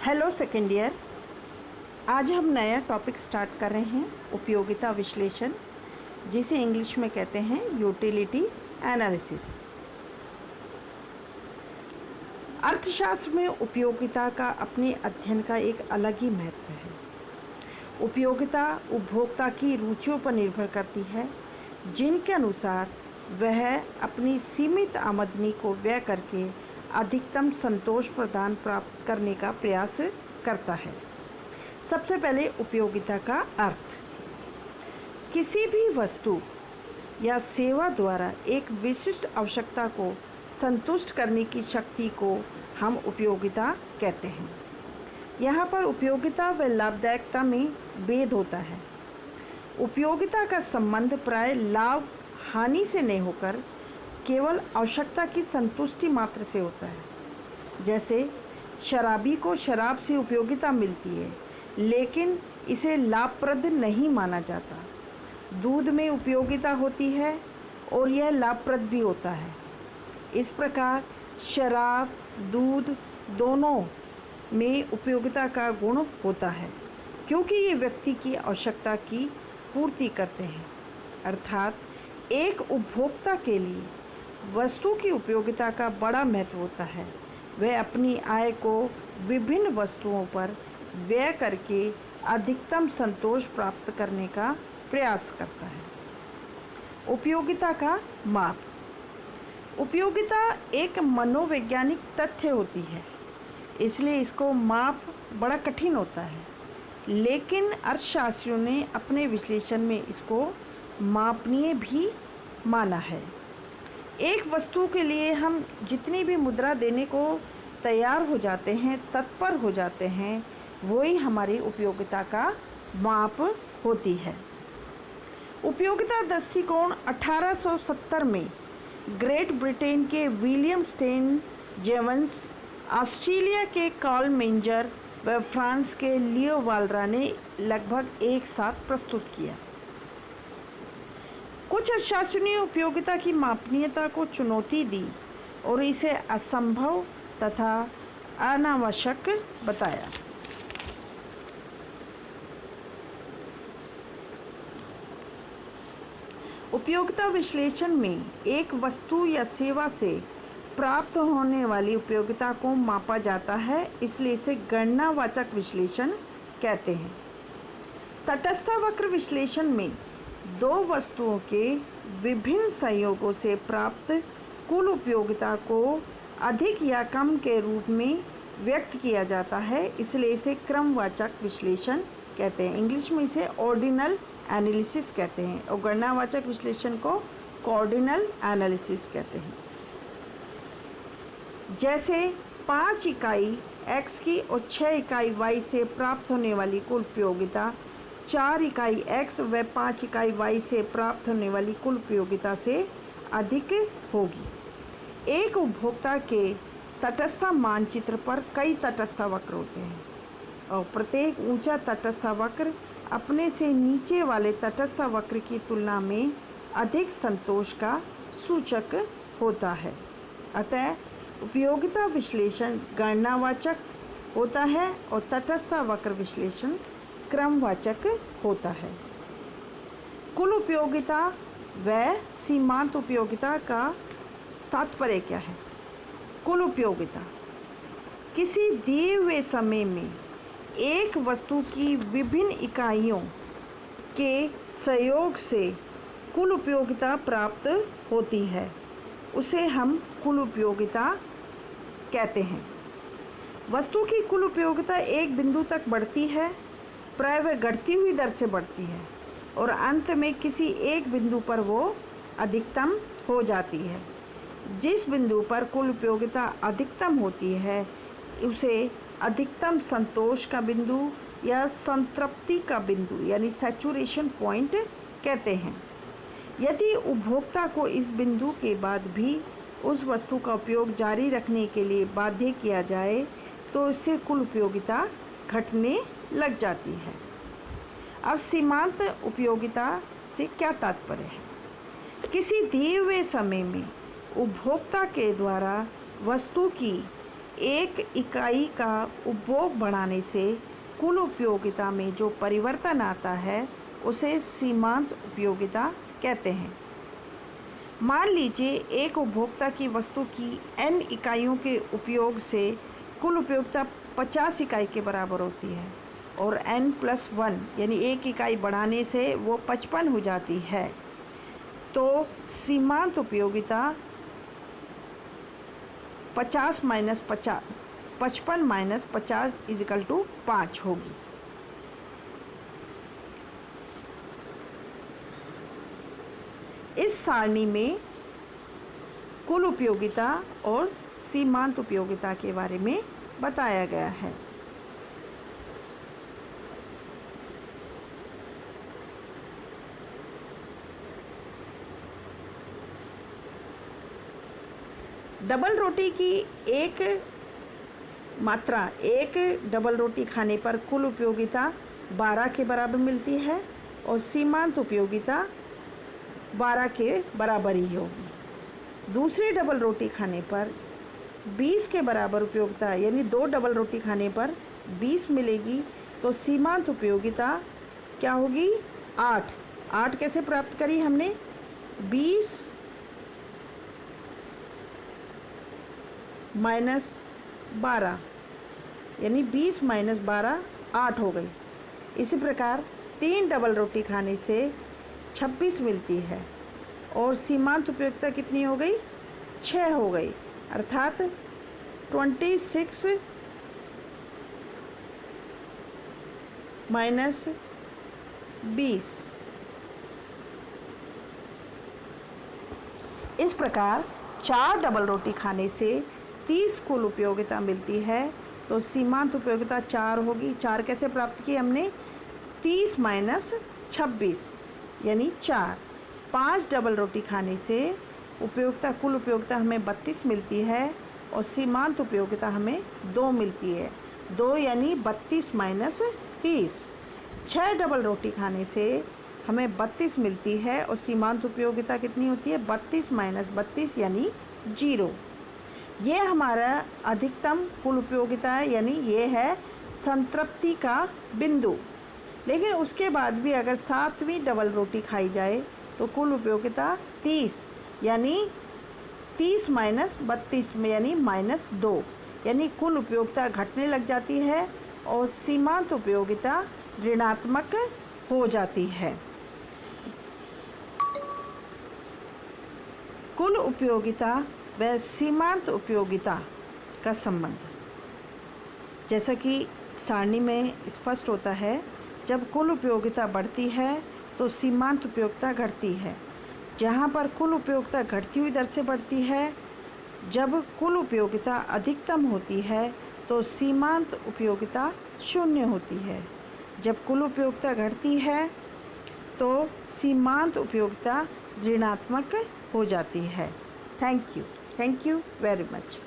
Hello second year. आज हम नया टॉपिक स्टार्ट कर रहे हैं, उपयोगिता विश्लेषण, जिसे इंग्लिश में कहते हैं यूटिलिटी एनालिसिस। अर्थशास्त्र में उपयोगिता का अपने अध्ययन का एक अलग ही महत्व है। उपयोगिता उपभोक्ता की रुचियों पर निर्भर करती है, जिनके अनुसार वह अपनी सीमित आमदनी को व्यय करके अधिकतम संतोष प्रदान प्राप्त करने का प्रयास करता है। सबसे पहले उपयोगिता का अर्थ। किसी भी वस्तु या सेवा द्वारा एक विशिष्ट आवश्यकता को संतुष्ट करने की शक्ति को हम उपयोगिता कहते हैं। यहाँ पर उपयोगिता व लाभदायकता में भेद होता है। उपयोगिता का संबंध प्राय लाभ हानि से नहीं होकर केवल आवश्यकता की संतुष्टि मात्र से होता है। जैसे शराबी को शराब से उपयोगिता मिलती है, लेकिन इसे लाभप्रद नहीं माना जाता। दूध में उपयोगिता होती है और यह लाभप्रद भी होता है। इस प्रकार शराब, दूध दोनों में उपयोगिता का गुण होता है, क्योंकि ये व्यक्ति की आवश्यकता की पूर्ति करते हैं। अर्थात एक उपभोक्ता के लिए वस्तु की उपयोगिता का बड़ा महत्व होता है। वह अपनी आय को विभिन्न वस्तुओं पर व्यय करके अधिकतम संतोष प्राप्त करने का प्रयास करता है। उपयोगिता का माप। उपयोगिता एक मनोवैज्ञानिक तथ्य होती है, इसलिए इसको माप बड़ा कठिन होता है, लेकिन अर्थशास्त्रियों ने अपने विश्लेषण में इसको मापनीय भी माना है। एक वस्तु के लिए हम जितनी भी मुद्रा देने को तैयार हो जाते हैं, तत्पर हो जाते हैं, वही हमारी उपयोगिता का माप होती है। उपयोगिता दृष्टिकोण 1870 में ग्रेट ब्रिटेन के विलियम स्टेन जेवंस, ऑस्ट्रेलिया के कार्ल मेंजर व फ्रांस के लियो वालरा ने लगभग एक साथ प्रस्तुत किया। कुछ अर्थशास्त्रियों ने उपयोगिता की मापनीयता को चुनौती दी और इसे असंभव तथा अनावश्यक बताया। उपयोगिता विश्लेषण में एक वस्तु या सेवा से प्राप्त होने वाली उपयोगिता को मापा जाता है, इसलिए इसे गणनावाचक विश्लेषण कहते हैं। तटस्थ वक्र विश्लेषण में दो वस्तुओं के विभिन्न संयोगों से प्राप्त कुल उपयोगिता को अधिक या कम के रूप में व्यक्त किया जाता है, इसलिए इसे क्रमवाचक विश्लेषण कहते हैं। इंग्लिश में इसे ऑर्डिनल एनालिसिस कहते हैं और गणनावाचक विश्लेषण को कॉर्डिनल एनालिसिस कहते हैं। जैसे 5 इकाई x की और 6 इकाई y से प्राप्त होने वाली कुल उपयोगिता 4 इकाई x व 5 इकाई y से प्राप्त होने वाली कुल उपयोगिता से अधिक होगी। एक उपभोक्ता के तटस्थ मानचित्र पर कई तटस्थ वक्र होते हैं और प्रत्येक ऊंचा तटस्थ वक्र अपने से नीचे वाले तटस्थ वक्र की तुलना में अधिक संतोष का सूचक होता है। अतः उपयोगिता विश्लेषण गणनावाचक होता है और तटस्थ वक्र विश्लेषण क्रमवाचक होता है। कुल उपयोगिता व सीमांत उपयोगिता का तात्पर्य क्या है? कुल उपयोगिता किसी दिए हुए समय में एक वस्तु की विभिन्न इकाइयों के संयोग से कुल उपयोगिता प्राप्त होती है, उसे हम कुल उपयोगिता कहते हैं। वस्तु की कुल उपयोगिता एक बिंदु तक बढ़ती है, प्राय वह घटती हुई दर से बढ़ती है और अंत में किसी एक बिंदु पर वो अधिकतम हो जाती है। जिस बिंदु पर कुल उपयोगिता अधिकतम होती है उसे अधिकतम संतोष का बिंदु या संतृप्ति का बिंदु यानी सैचुरेशन पॉइंट कहते हैं। यदि उपभोक्ता को इस बिंदु के बाद भी उस वस्तु का उपयोग जारी रखने के लिए बाध्य किया जाए तो इससे कुल उपयोगिता घटने लग जाती है। अब सीमांत उपयोगिता से क्या तात्पर्य है? किसी दिए हुए समय में उपभोक्ता के द्वारा वस्तु की एक इकाई का उपभोग बढ़ाने से कुल उपयोगिता में जो परिवर्तन आता है उसे सीमांत उपयोगिता कहते हैं। मान लीजिए एक उपभोक्ता की वस्तु की n इकाइयों के उपयोग से कुल उपयोगिता 50 इकाई के बराबर होती है और n+1 यानी एक इकाई बढ़ाने से वो 55 हो जाती है, तो सीमांत उपयोगिता 55 = 5 होगी। इस सारणी में कुल उपयोगिता और सीमांत उपयोगिता के बारे में बताया गया है। डबल रोटी की एक मात्रा एक डबल रोटी खाने पर कुल उपयोगिता 12 के बराबर मिलती है और सीमांत उपयोगिता 12 के बराबर ही होगी। दूसरी डबल रोटी खाने पर 20 के बराबर उपयोगिता यानी 2 डबल रोटी खाने पर 20 मिलेगी, तो सीमांत उपयोगिता क्या होगी? 8। 8 कैसे प्राप्त करी हमने? 20 माइनस 12 यानी 20 - 12 8 हो गई। इसी प्रकार 3 डबल रोटी खाने से 26 मिलती है और सीमांत उपयोगिता कितनी हो गई? 6 हो गई, अर्थात 26 माइनस 20। इस प्रकार 4 डबल रोटी खाने से 30 कुल उपयोगिता मिलती है, तो सीमांत उपयोगिता 4 होगी। 4 कैसे प्राप्त की हमने? 30 माइनस 26 यानी 4। 5 डबल रोटी खाने से उपयोगिता कुल उपयोगिता हमें 32 मिलती है और सीमांत उपयोगिता हमें 2 मिलती है। 2 यानी 32 माइनस 30। 6 डबल रोटी खाने से हमें 32 मिलती है और सीमांत उपयोगिता कितनी होती है? 32 माइनस 32 यानी 0। ये हमारा अधिकतम कुल उपयोगिता है, यानी ये है संतृप्ति का बिंदु। लेकिन उसके बाद भी अगर 7वीं डबल रोटी खाई जाए तो कुल उपयोगिता 30 यानी 30 माइनस 32 में यानी -2 यानी कुल उपयोगिता घटने लग जाती है और सीमांत उपयोगिता ऋणात्मक हो जाती है। कुल उपयोगिता व सीमांत उपयोगिता का संबंध, जैसा कि सारणी में स्पष्ट होता है, जब कुल उपयोगिता बढ़ती है तो सीमांत उपयोगिता घटती है। जहाँ पर कुल उपयोगिता घटती हुई दर से बढ़ती है, जब कुल उपयोगिता अधिकतम होती है तो सीमांत उपयोगिता 0 होती है। जब कुल उपयोगिता घटती है तो सीमांत उपयोगिता ऋणात्मक हो जाती है। Thank you very much.